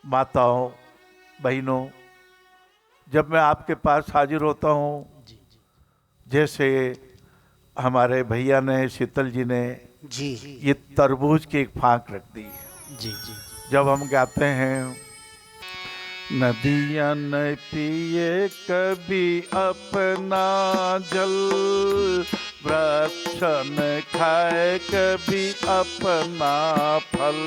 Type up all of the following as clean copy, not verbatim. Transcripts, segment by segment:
माताओं, बहनों, जब मैं आपके पास हाजिर होता हूँ, जैसे हमारे भैया ने, शीतल जी ने जी ये तरबूज की एक फांक रख दी है। जी जी जब हम गाते हैं नदियाँ न पिए कभी अपना जल, वृक्ष न खाए कभी अपना फल,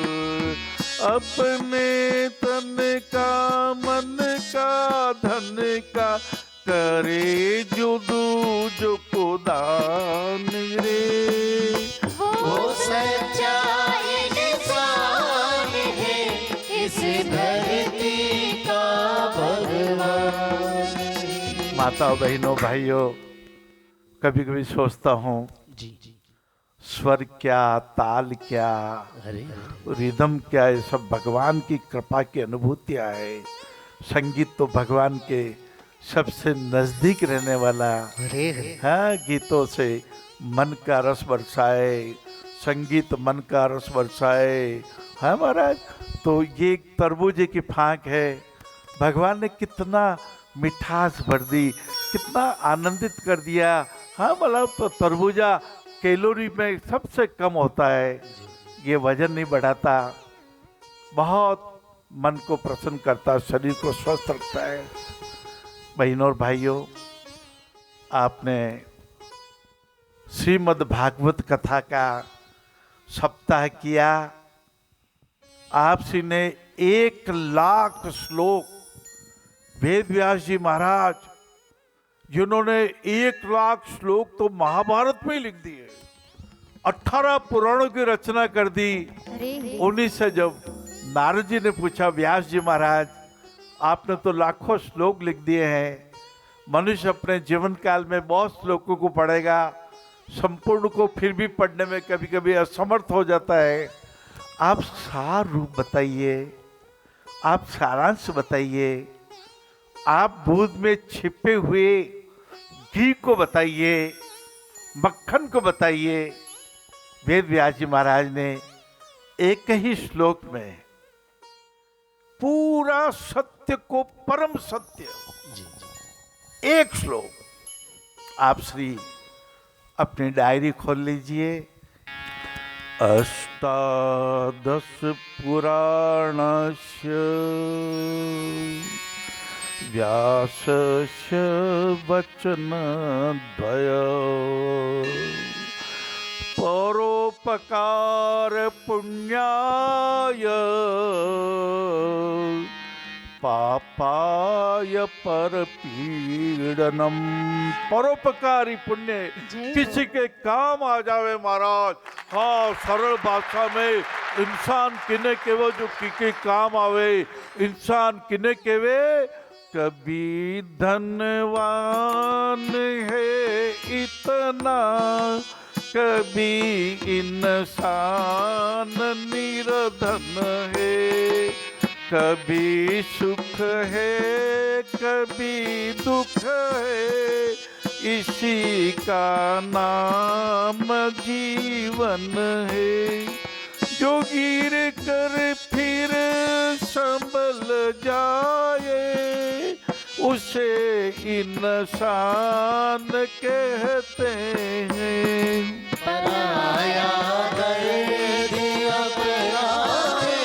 अपने तन का मन का धन का करे जो दूजों को दान रे। वो सच्चा इंसान है इस धरती का भगवान। माताओं, बहनों, भाइयों, कभी कभी सोचता हूँ जी जी स्वर क्या, ताल क्या, अरे रिदम क्या, ये सब भगवान की कृपा की अनुभूतियाँ है। संगीत तो भगवान के सबसे नजदीक रहने वाला अरे है। गीतों से मन का रस बरसाए, संगीत मन का रस बरसाए, है महाराज। तो ये तरबूजे की फांक है। भगवान ने कितना मिठास भर दी, कितना आनंदित कर दिया। हाँ, मतलब तो तरबूजा कैलोरी में सबसे कम होता है, ये वजन नहीं बढ़ाता, बहुत मन को प्रसन्न करता है, शरीर को स्वस्थ रखता है। बहनों और भाइयों, आपने श्रीमद् भागवत कथा का सप्ताह किया। आप श्री ने 1,00,000 श्लोक, वेद व्यास जी महाराज जिन्होंने 1,00,000 श्लोक तो महाभारत में ही लिख दिए, 18 पुराणों की रचना कर दी। उन्हीं से जब नारद जी ने पूछा, व्यास जी महाराज आपने तो लाखों श्लोक लिख दिए हैं, मनुष्य अपने जीवन काल में बहुत श्लोकों को पढ़ेगा, संपूर्ण को फिर भी पढ़ने में कभी कभी असमर्थ हो जाता है। आप सार रूप बताइए, आप सारांश बताइए, आप दूध में छिपे हुए घी को बताइए, मक्खन को बताइए। वेद व्यास जी महाराज ने एक ही श्लोक में पूरा सत्य को, परम सत्य, एक श्लोक। आप श्री अपनी डायरी खोल लीजिए। 18 पुराणस्य व्यासस्य वचनद्वय, परोपकार पुण्याय पापाय परपीड़नम। परोपकारी पुण्य किसी के काम आ जावे महाराज। हाँ, सरल भाषा में इंसान किने केवे जो किके काम आवे। इंसान किने केवे, कभी धनवान है इतना, कभी इंसान निर्धन है, कभी सुख है कभी दुख है, इसी का नाम जीवन है। जो गिर कर फिर संभल जाए, उसे इंसान कहते हैं। पराया दर्द अपनाए,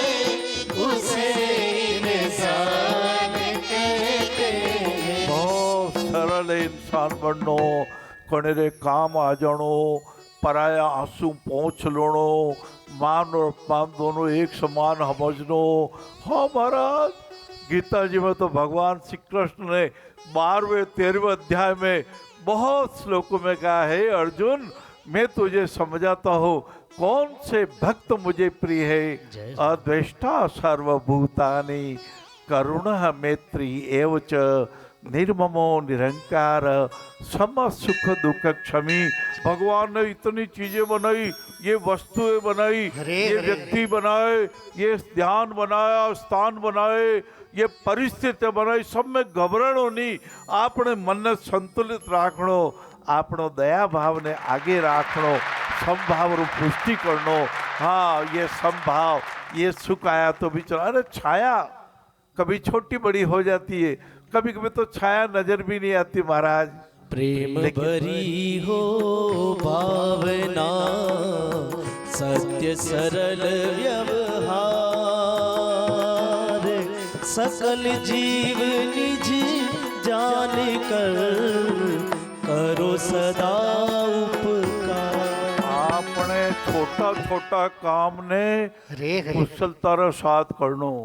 उसे इंसान कहते हैं। बहुत सरल इंसान बननो, कोने रे काम आ जानो, पराया आंसू पहुँच लेनो, मान और अपमान दोनों एक समान समझनो। हाँ महाराज, गीता जी में तो भगवान श्री कृष्ण ने 12वें 13वें अध्याय में बहुत श्लोकों में कहा है, अर्जुन मैं तुझे समझाता हूँ कौन से भक्त मुझे प्रिय है। अद्वेष्टा सर्वभूतानि करुणः मैत्री एवच निर्ममो निरंकार सम सुख दुख क्षमी। भगवान ने इतनी चीजें बनाई, ये वस्तुएं बनाई, ये व्यक्ति बनाए, ये ध्यान बनाया, स्थान बनाए, ये परिस्थिति बनाई, सब में घबराणो नहीं। आपने मन ने संतुलित राखणो, आपनो दया भाव ने आगे राखणो, समभाव रू पुष्टि करनो। हाँ, ये समभाव, ये सुख आया तो भी चलो। अरे छाया कभी छोटी बड़ी हो जाती है, कभी कभी तो छाया नजर भी नहीं आती महाराज। प्रेम भरी हो भावना, सत्य सरल व्यवहार, सकल जीव निज जान कर, करो सदा उपकार। आपने छोटा छोटा काम ने कुशलता रे साथ करनो।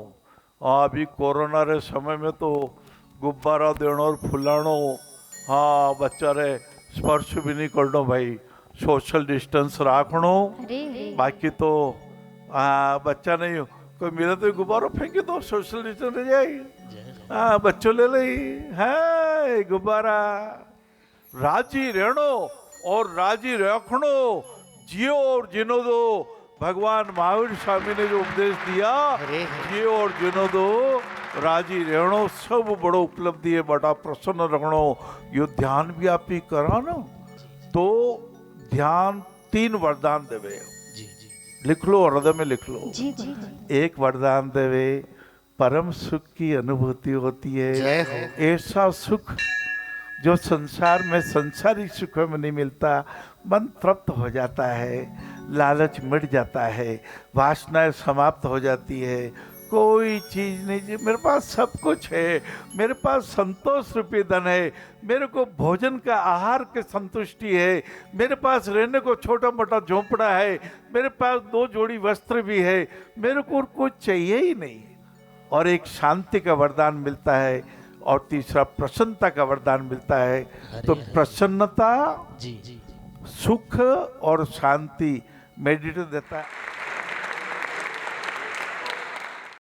अभी कोरोना रे समय में तो गुब्बारा देनो और फुलानो, हाँ बच्चा रे स्पर्श भी नहीं करनो भाई, सोशल डिस्टेंस राखनो। बाकी तो बच्चा नहीं कोई मिले तो गुब्बारा फेंके तो सोशल डिस्टेंस रह जाएगी। हाँ बच्चों ले ली, है गुब्बारा। राजी रहनो और राजी रखनो, जियो और जिनो दो। भगवान महावीर स्वामी ने जो उपदेश दिया, जियो और जिनो दो, राजी रहनो, सब बड़ो उपलब्धि है, बड़ा प्रसन्न रखनो। यो ध्यान भी आप ही करा ना, तो ध्यान 3 वरदान देवे। लिख लो, हृदय में लिख लो। एक वरदान देवे, परम सुख की अनुभूति होती है। ऐसा सुख जो संसार में संसारिक सुख में नहीं मिलता। मन तृप्त हो जाता है, लालच मिट जाता है, वासनाएं समाप्त हो जाती है, कोई चीज नहीं, मेरे पास सब कुछ है, मेरे पास संतोष रूपी धन है, मेरे को भोजन का आहार की संतुष्टि है, मेरे पास रहने को छोटा मोटा झोंपड़ा है, मेरे पास 2 जोड़ी वस्त्र भी है, मेरे को कुछ चाहिए ही नहीं। और एक शांति का वरदान मिलता है, और तीसरा प्रसन्नता का वरदान मिलता है। तो प्रसन्नता, सुख और शांति मेडिटेशन देता है।